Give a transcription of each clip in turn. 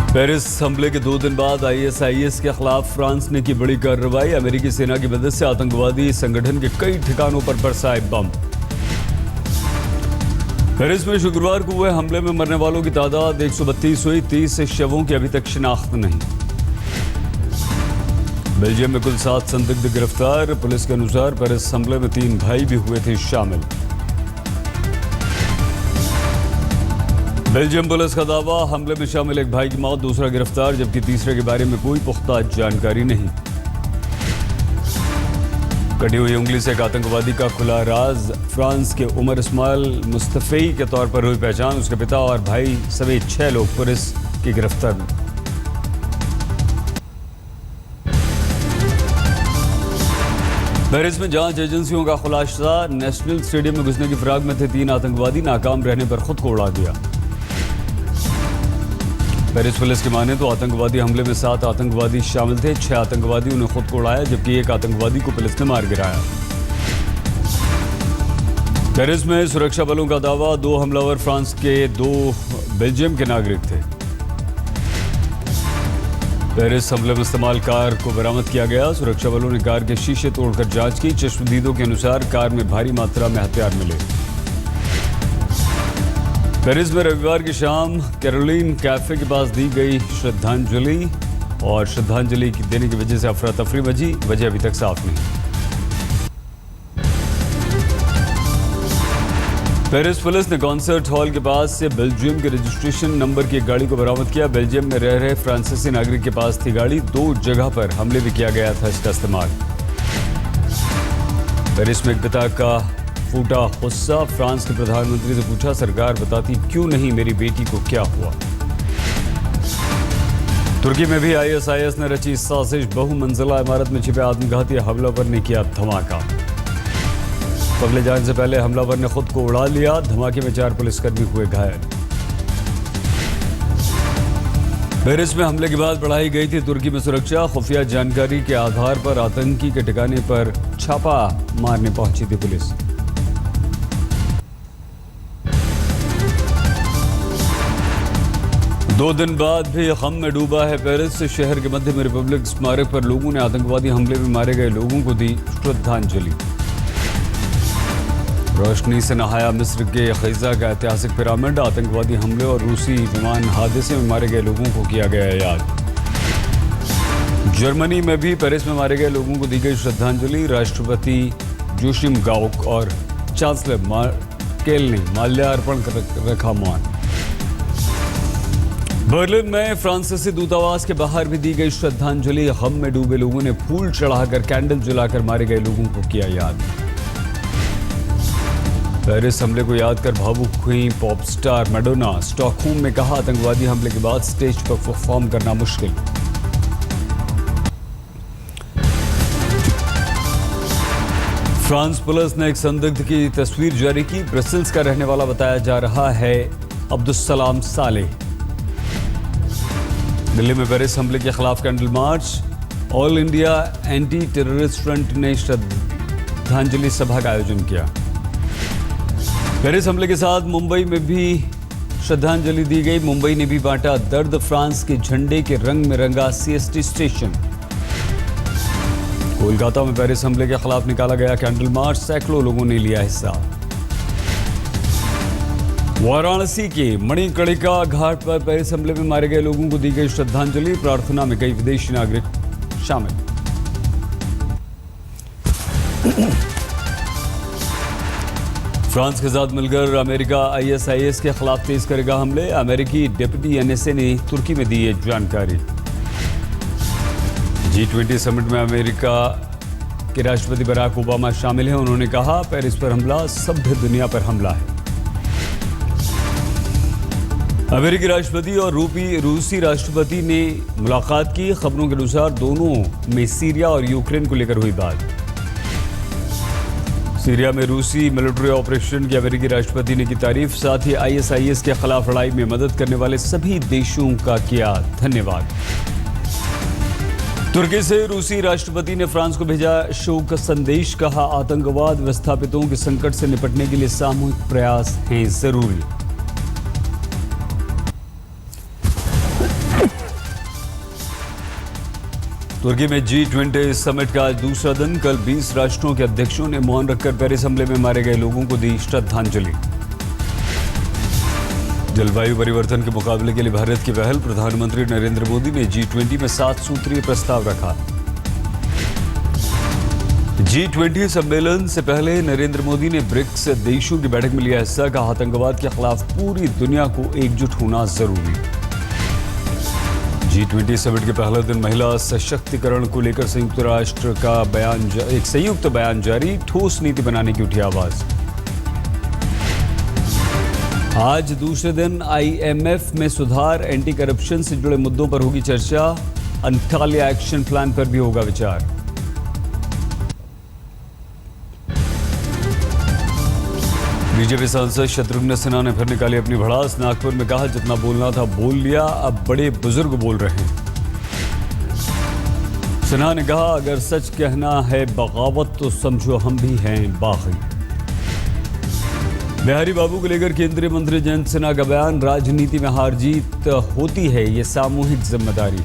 Paris हमले के 2 दिन बाद आईएसआईएस के खिलाफ फ्रांस ने की बड़ी कार्रवाई। अमेरिकी सेना की मदद से आतंकवादी संगठन के कई ठिकानों पर बरसाए बम। पेरिस में शुक्रवार को हुए हमले में मरने वालों की तादाद 132 हुई। 30 शवों की अभी तक शिनाख्त नहीं। बेल्जियम में कुल 7 संदिग्ध गिरफ्तार। पुलिस के अनुसार पेरिस हमले में 3 भाई भी हुए थे शामिल। बेल्जियम पुलिस का दावा, हमले में शामिल एक भाई की मौत, दूसरा गिरफ्तार, जबकि तीसरे के बारे में कोई पुख्ता जानकारी नहीं। कटी हुई उंगली से एक आतंकवादी का खुला राज। फ्रांस के उमर इस्माइल मुस्तफई के तौर पर हुई पहचान। उसके पिता और भाई समेत 6 लोग पुलिस की गिरफ्तार में। पेरिस में जांच एजेंसियों का खुलासा, नेशनल स्टेडियम में घुसने की फिराक में थे 3 आतंकवादी, नाकाम रहने पर खुद को उड़ा दिया। पेरिस पुलिस की माने तो आतंकवादी हमले में 7 आतंकवादी शामिल थे। 6 आतंकवादियों ने खुद को उड़ाया, जबकि एक आतंकवादी को पुलिस ने मार गिराया। पेरिस में सुरक्षा बलों का दावा, 2 हमलावर फ्रांस के, 2 बेल्जियम के नागरिक थे। पेरिस हमले में इस्तेमाल कार को बरामद किया गया। सुरक्षा बलों ने कार के शीशे तोड़कर जांच की। चश्मदीदों के अनुसार कार में भारी मात्रा में हथियार मिले। पेरिस में रविवार की शाम कैरोलिन कैफे के पास दी गई श्रद्धांजलि और श्रद्धांजलि देने की वजह से अफरा तफरी मची। वजह अभी तक साफ नहीं। पेरिस पुलिस ने कॉन्सर्ट हॉल के पास से बेल्जियम के रजिस्ट्रेशन नंबर की एक गाड़ी को बरामद किया। बेल्जियम में रह रहे फ्रांसीसी नागरिक के पास थी गाड़ी। 2 जगह पर हमले भी किया गया था इसका इस्तेमाल। पेरिस में एक पिता का फूटा गुस्सा। फ्रांस के प्रधानमंत्री से पूछा, सरकार बताती क्यों नहीं मेरी बेटी को क्या हुआ। तुर्की में भी आईएसआईएस ने रची साजिश। बहुमंजिला इमारत में छिपे आत्मघाती हमलावर ने किया धमाका। पगले जाने से पहले हमलावर ने खुद को उड़ा लिया। धमाके में 4 पुलिसकर्मी हुए घायल। पेरिस में हमले के बाद बढ़ाई गई थी तुर्की में सुरक्षा। खुफिया जानकारी के आधार पर आतंकी के ठिकाने पर छापा मारने पहुंची थी पुलिस। दो दिन बाद भी गम में डूबा है पेरिस। शहर के मध्य में रिपब्लिक स्मारक पर लोगों ने आतंकवादी हमले में मारे गए लोगों को दी श्रद्धांजलि। रोशनी से नहाया मिस्र के गिज़ा का ऐतिहासिक पिरामिड। आतंकवादी हमले और रूसी विमान हादसे में मारे गए लोगों को किया गया याद। जर्मनी में भी पेरिस में मारे गए लोगों को दी गई श्रद्धांजलि। राष्ट्रपति जोशिम गाउक और चांसलर मार्केल ने माल्यार्पण कर रखा मौन। बर्लिन में फ्रांसीसी दूतावास के बाहर भी दी गई श्रद्धांजलि। गम में डूबे लोगों ने फूल चढ़ाकर, कैंडल जलाकर मारे गए लोगों को किया याद। पेरिस हमले को याद कर भावुक हुई पॉप स्टार मैडोना। स्टॉकहोम में कहा, आतंकवादी हमले के बाद स्टेज पर परफॉर्म करना मुश्किल। फ्रांस पुलिस ने एक संदिग्ध की तस्वीर जारी की। ब्रसेल्स का रहने वाला बताया जा रहा है अब्दुस्सलाम सालेह। दिल्ली में पेरिस हमले के खिलाफ candle march. All India anti terrorist front ने श्रद्धांजलि सभा का आयोजन किया। पेरिस हमले के साथ मुंबई में भी श्रद्धांजलि दी गई। मुंबई ने भी बांटा दर्द। फ्रांस के झंडे के रंग में रंगा सीएसटी स्टेशन। कोलकाता में पेरिस हमले के खिलाफ निकाला गया कैंडल मार्च। सैकड़ों लोगों ने लिया हिस्सा। वाराणसी के मणिकर्णिका घाट पर पेरिस हमले में मारे गए लोगों को दी गई श्रद्धांजलि। प्रार्थना में कई विदेशी नागरिक शामिल। फ्रांस के साथ मिलकर अमेरिका आईएसआईएस के खिलाफ तेज करेगा हमले। अमेरिकी डिप्टी एनएसए ने तुर्की में दी ये जानकारी। G20 समिट में अमेरिका के राष्ट्रपति बराक ओबामा शामिल हैं। उन्होंने कहा, पेरिस पर हमला सभ्य दुनिया पर हमला है। अमेरिकी राष्ट्रपति और रूसी राष्ट्रपति ने मुलाकात की। खबरों के अनुसार दोनों में सीरिया और यूक्रेन को लेकर हुई बात। सीरिया में रूसी मिलिट्री ऑपरेशन की अमेरिकी राष्ट्रपति ने की तारीफ। साथ ही आईएसआईएस के खिलाफ लड़ाई में मदद करने वाले सभी देशों का किया धन्यवाद। तुर्की से रूसी राष्ट्रपति ने फ्रांस को भेजा शोक संदेश। कहा, आतंकवाद विस्थापितों के संकट से निपटने के लिए सामूहिक प्रयास हैं जरूरी। तुर्की में G20 समिट का आज दूसरा दिन। कल 20 राष्ट्रों के अध्यक्षों ने मौन रखकर पेरिस हमले में मारे गए लोगों को दी श्रद्धांजलि। जलवायु परिवर्तन के मुकाबले के लिए भारत की पहल। प्रधानमंत्री नरेंद्र मोदी ने G20 में 7 सूत्रीय प्रस्ताव रखा। G20 सम्मेलन से पहले नरेंद्र मोदी ने ब्रिक्स देशों की बैठक में लिया हिस्सा। कहा, आतंकवाद के खिलाफ पूरी दुनिया को एकजुट होना जरूरी। G20 समिट के पहले दिन महिला सशक्तिकरण को लेकर संयुक्त राष्ट्र का एक संयुक्त बयान जारी। ठोस नीति बनाने की उठी आवाज। आज दूसरे दिन IMF में सुधार, एंटी करप्शन से जुड़े मुद्दों पर होगी चर्चा। अंताल्या एक्शन प्लान पर भी होगा विचार। बीजेपी सांसद शत्रुघ्न सिन्हा ने फिर निकाली अपनी भड़ास। नागपुर में कहा, जितना बोलना था बोल लिया, अब बड़े बुजुर्ग बोल रहे हैं। सिन्हा ने कहा, अगर सच कहना है बगावत तो समझो हम भी हैं बागी। बिहारी बाबू को लेकर केंद्रीय मंत्री जयंत सिन्हा का बयान। राजनीति में हार जीत होती है, ये सामूहिक जिम्मेदारी।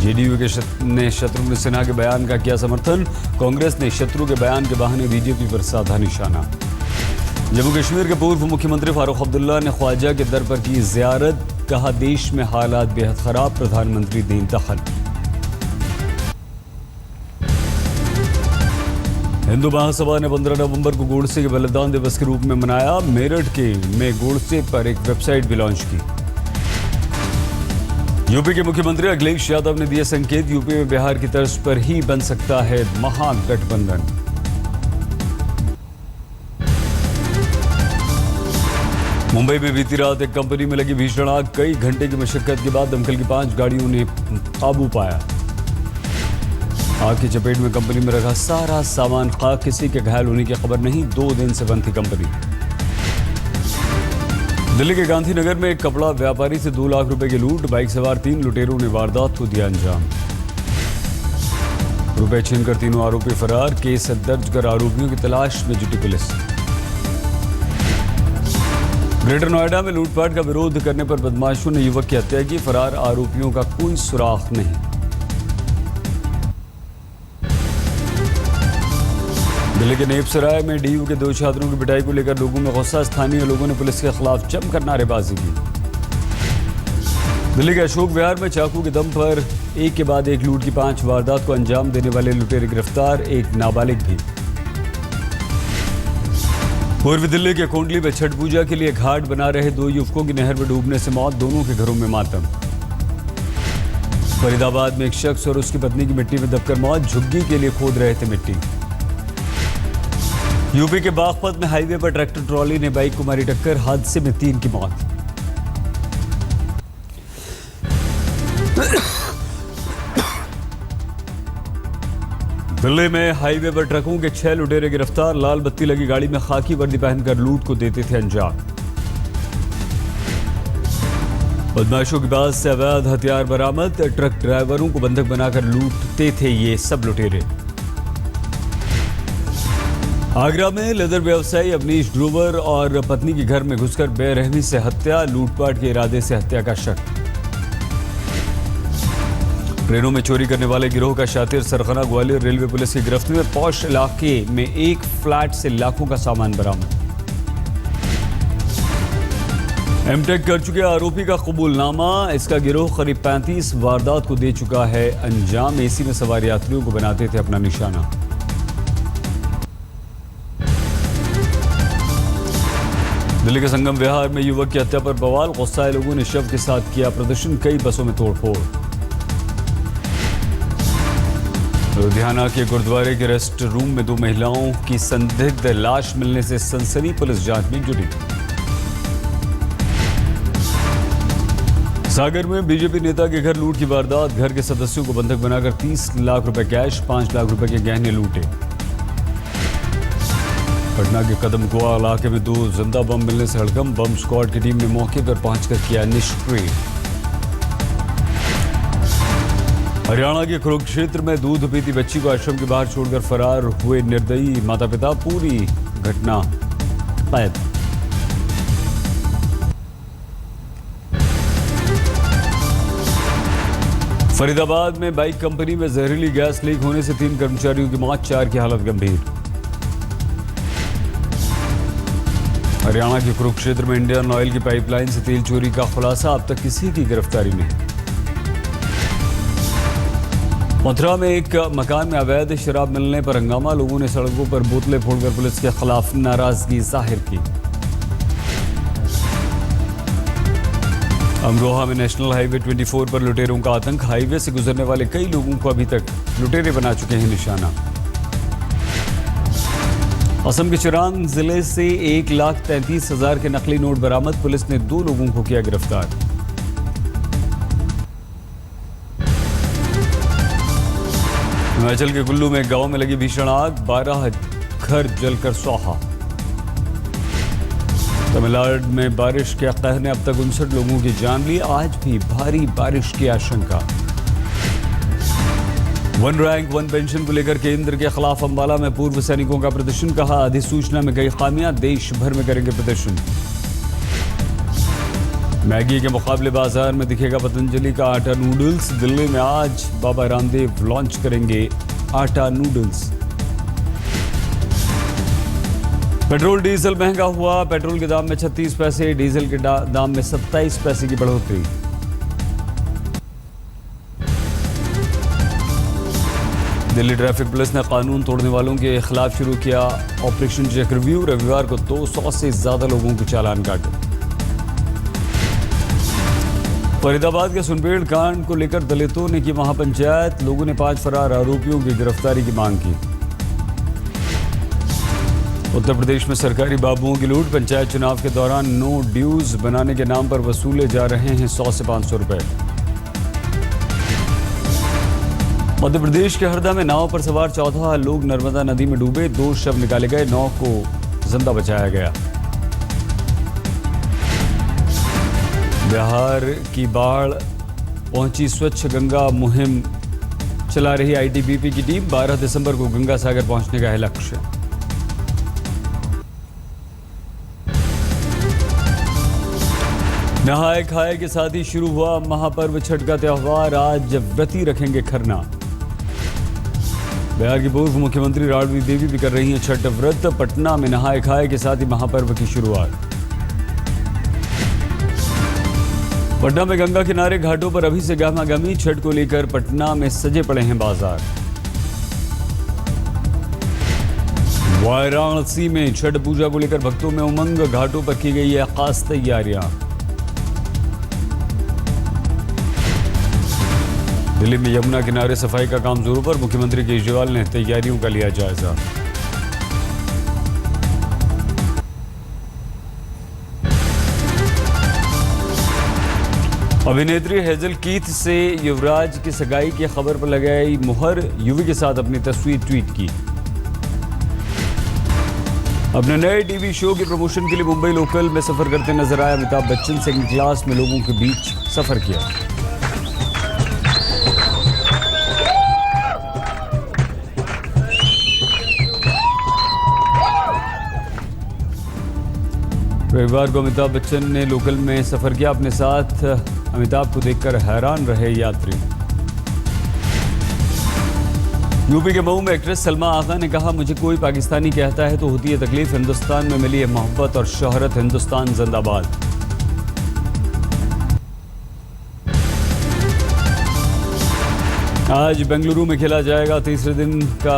जेडीयू ने शत्रुघ्न सिन्हा के बयान का किया समर्थन। कांग्रेस ने शत्रु के बयान के बहाने बीजेपी पर साधा निशाना। जम्मू कश्मीर के पूर्व मुख्यमंत्री फारूक अब्दुल्ला ने ख्वाजा के दर पर की जियारत। कहा, देश में हालात बेहद खराब, प्रधानमंत्री दें दखल। हिंदू महासभा ने 15 नवंबर को गोडसे के बलिदान दिवस के रूप में मनाया। मेरठ में गोडसे पर एक वेबसाइट भी लॉन्च की। यूपी के मुख्यमंत्री अखिलेश यादव ने दिए संकेत। यूपी में बिहार की तर्ज पर ही बन सकता है महागठबंधन। मुंबई में बीती रात एक कंपनी में लगी भीषण आग। कई घंटे की मशक्कत के बाद दमकल की 5 गाड़ियों ने काबू पाया। आग की चपेट में कंपनी में रखा सारा सामान खाक। किसी के घायल होने की खबर नहीं। 2 दिन से बंद थी कंपनी। दिल्ली के गांधीनगर में एक कपड़ा व्यापारी से 2 लाख रुपए की लूट। बाइक सवार 3 लुटेरों ने वारदात को दिया अंजाम। रुपए छीनकर तीनों आरोपी फरार। केस दर्ज कर आरोपियों की तलाश में जुटी पुलिस। ग्रेटर नोएडा में लूटपाट का विरोध करने पर बदमाशों ने युवक की हत्या की। फरार आरोपियों का कोई सुराग नहीं। दिल्ली के नेपसराय में डीयू के 2 छात्रों की पिटाई को लेकर लोगों में गुस्सा। स्थानीय लोगों ने पुलिस के खिलाफ जमकर नारेबाजी की। दिल्ली के अशोक विहार में चाकू के दम पर एक के बाद एक लूट की 5 वारदात को अंजाम देने वाले लुटेरे गिरफ्तार। एक नाबालिग भी। पूर्वी दिल्ली के कोंडली में छठ पूजा के लिए घाट बना रहे 2 युवकों की नहर में डूबने से मौत। दोनों के घरों में मातम। फरीदाबाद में एक शख्स और उसकी पत्नी की मिट्टी में दबकर मौत। झुग्गी के लिए खोद रहे थे मिट्टी। यूपी के बागपत में हाईवे पर ट्रैक्टर ट्रॉली ने बाइक को मारी टक्कर। हादसे में 3 की मौत। दिल्ली में हाईवे पर ट्रकों के 6 लुटेरे गिरफ्तार। लाल बत्ती लगी गाड़ी में खाकी वर्दी पहनकर लूट को देते थे अंजाम। बदमाशों के पास से अवैध हथियार बरामद। ट्रक ड्राइवरों को बंधक बनाकर लूटते थे ये सब लुटेरे। आगरा में लेदर व्यवसायी अवनीश ग्रोवर और पत्नी के घर में घुसकर बेरहमी से हत्या। लूटपाट के इरादे से हत्या का शक। ट्रेनों में चोरी करने वाले गिरोह का शातिर सरगना ग्वालियर रेलवे पुलिस की गिरफ्त में। पौष इलाके में एक फ्लैट से लाखों का सामान बरामद। एमटेक कर चुके आरोपी का कबूलनामा। इसका गिरोह करीब 35 वारदात को दे चुका है अंजाम। एसी में सवार यात्रियों को बनाते थे अपना निशाना। दिल्ली के संगम विहार में युवक की हत्या पर बवाल। गुस्साए लोगों ने शव के साथ किया प्रदर्शन। कई बसों में तोड़फोड़। लुधियाना के गुरुद्वारे के रेस्ट रूम में 2 महिलाओं की संदिग्ध लाश मिलने से सनसनी। पुलिस जांच में जुटी। सागर में बीजेपी नेता के घर लूट की वारदात। घर के सदस्यों को बंधक बनाकर 30 लाख रुपए कैश, 5 लाख रुपए के गहने लूटे। पटना के कदमकुआ इलाके में 2 जिंदा बम मिलने से हड़कंप। बम स्क्वाड की टीम ने मौके पर पहुंचकर किया निष्क्रिय। हरियाणा के कुरुक्षेत्र में दूध पीती बच्ची को आश्रम के बाहर छोड़कर फरार हुए निर्दयी माता पिता। पूरी घटना कैद। फरीदाबाद में बाइक कंपनी में जहरीली गैस लीक होने से 3 कर्मचारियों की मौत, 4 की हालत गंभीर। हरियाणा के कुरुक्षेत्र में इंडियन ऑयल की पाइपलाइन से तेल चोरी का खुलासा, अब तक किसी की गिरफ्तारी नहीं। मथुरा में एक मकान में अवैध शराब मिलने पर हंगामा, लोगों ने सड़कों पर बोतलें फोड़कर पुलिस के खिलाफ नाराजगी जाहिर की। अमरोहा में नेशनल हाईवे 24 पर लुटेरों का आतंक, हाईवे से गुजरने वाले कई लोगों को अभी तक लुटेरे बना चुके हैं निशाना। असम के चिरांग जिले से 1,33,000 के नकली नोट बरामद, पुलिस ने 2 लोगों को किया गिरफ्तार। हिमाचल के कुल्लू में गांव में लगी भीषण आग, 12 घर जलकर स्वाहा। तमिलनाडु में बारिश के कहर ने अब तक 59 लोगों की जान ली, आज भी भारी बारिश की आशंका। 1 रैंक 1 पेंशन को लेकर केंद्र के खिलाफ अंबाला में पूर्व सैनिकों का प्रदर्शन, कहा अधिसूचना में कई खामियां, देश भर में करेंगे प्रदर्शन। मैगी के मुकाबले बाजार में दिखेगा पतंजलि का आटा नूडल्स, दिल्ली में आज बाबा रामदेव लॉन्च करेंगे आटा नूडल्स। पेट्रोल डीजल महंगा हुआ, पेट्रोल के दाम में 36 पैसे, डीजल के दाम में 27 पैसे की बढ़ोतरी। दिल्ली ट्रैफिक पुलिस ने कानून तोड़ने वालों के खिलाफ शुरू किया ऑपरेशन चेक रिव्यू, रविवार को 200 से ज्यादा लोगों को चालान काटे। फरीदाबाद के सुनपेड़ कांड को लेकर दलितों ने की महापंचायत, लोगों ने 5 फरार आरोपियों की गिरफ्तारी की मांग की। उत्तर प्रदेश में सरकारी बाबुओं की लूट, पंचायत चुनाव के दौरान नो ड्यूज बनाने के नाम पर वसूले जा रहे हैं 100 से 500 रुपए। मध्य प्रदेश के हरदा में नाव पर सवार 14 लोग नर्मदा नदी में डूबे, 2 शव निकाले गए, 9 को जिंदा बचाया गया। बिहार की बाढ़ पहुंची, स्वच्छ गंगा मुहिम चला रही आईटीबीपी की टीम, 12 दिसंबर को गंगा सागर पहुंचने का है लक्ष्य। नहाए खाए के साथ ही शुरू हुआ महापर्व छठ का त्योहार, आज व्रती रखेंगे खरना। बिहार की पूर्व मुख्यमंत्री राबड़ी देवी भी कर रही हैं छठ व्रत, पटना में नहाए खाए के साथ ही महापर्व की शुरुआत। पटना में गंगा किनारे घाटों पर अभी से गहमागहमी, छठ को लेकर पटना में सजे पड़े हैं बाजार। वाराणसी में छठ पूजा को लेकर भक्तों में उमंग, घाटों पर की गई है खास तैयारियां। दिल्ली में यमुना किनारे सफाई का काम जोरों पर, मुख्यमंत्री केजरीवाल ने तैयारियों का लिया जायजा। अभिनेत्री हेजल कीथ से युवराज की सगाई की खबर पर लगाई मुहर, युवी के साथ अपनी तस्वीर ट्वीट की। अपने नए टीवी शो के प्रमोशन के लिए मुंबई लोकल में सफर करते नजर आए अमिताभ बच्चन, सेकंड क्लास में लोगों के बीच सफर किया। रविवार को अमिताभ बच्चन ने लोकल में सफर किया, अपने साथ अमिताभ को देखकर हैरान रहे यात्री। यूपी के मऊ में एक्ट्रेस सलमा आगा ने कहा, मुझे कोई पाकिस्तानी कहता है तो होती है तकलीफ, हिंदुस्तान में मिली है मोहब्बत और शोहरत, हिंदुस्तान जिंदाबाद। आज बेंगलुरु में खेला जाएगा तीसरे दिन का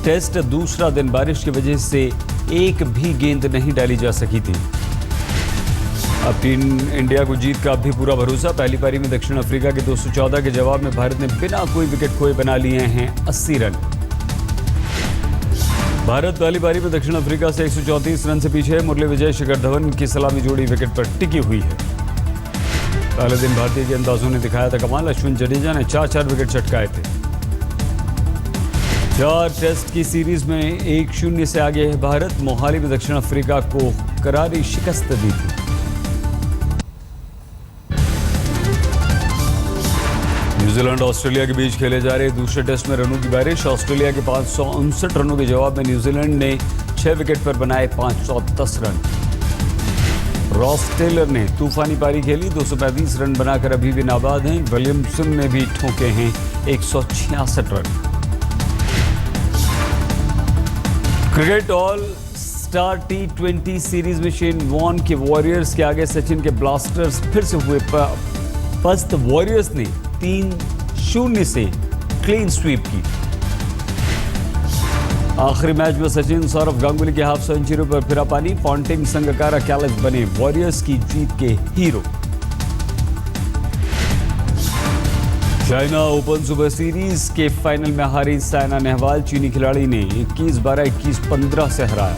टेस्ट, दूसरा दिन बारिश की वजह से एक भी गेंद नहीं डाली जा सकी थी। अब टीम इंडिया को जीत का भी पूरा भरोसा, पहली पारी में दक्षिण अफ्रीका के 214 के जवाब में भारत ने बिना कोई विकेट खोए बना लिए हैं 80 रन। भारत पहली पारी में दक्षिण अफ्रीका से 134 रन से पीछे है, मुरली विजय शिखर धवन की सलामी जोड़ी विकेट पर टिकी हुई है। पहले दिन भारतीय के अंदाजों ने दिखाया था कमाल, अश्विन जडेजा ने 4 विकेट चटकाए थे। 4 टेस्ट की सीरीज में 1-0 से आगे है भारत, मोहाली में दक्षिण अफ्रीका को करारी शिकस्त दी थी। न्यूजीलैंड ऑस्ट्रेलिया के बीच खेले जा रहे दूसरे टेस्ट में रनों की बारिश, ऑस्ट्रेलिया के 559 रनों के जवाब में न्यूजीलैंड ने 6 विकेट पर बनाए 510 रन। रॉस टेलर ने तूफानी पारी खेली, 235 रन बनाकर अभी भी नाबाद हैं। विलियमसन ने भी ठोके हैं 166 run. Cricket all star T20 series में शेन वॉर्न के वॉरियर्स के आगे सचिन के ब्लास्टर्स फिर से हुए पस्त। वॉरियर्स ने 3-0 से क्लीन स्वीप की। आखिरी मैच में सचिन सौरव गांगुली के हाफ सेंचुरी पर फिरा पानी। पॉन्टिंग, संगकारा, कैलिस बने वॉरियर्स की जीत के hero. China open super series के फाइनल में हारी साइना नेहवाल चीनी खिलाड़ी ने 21-12, 21-15 से हराया।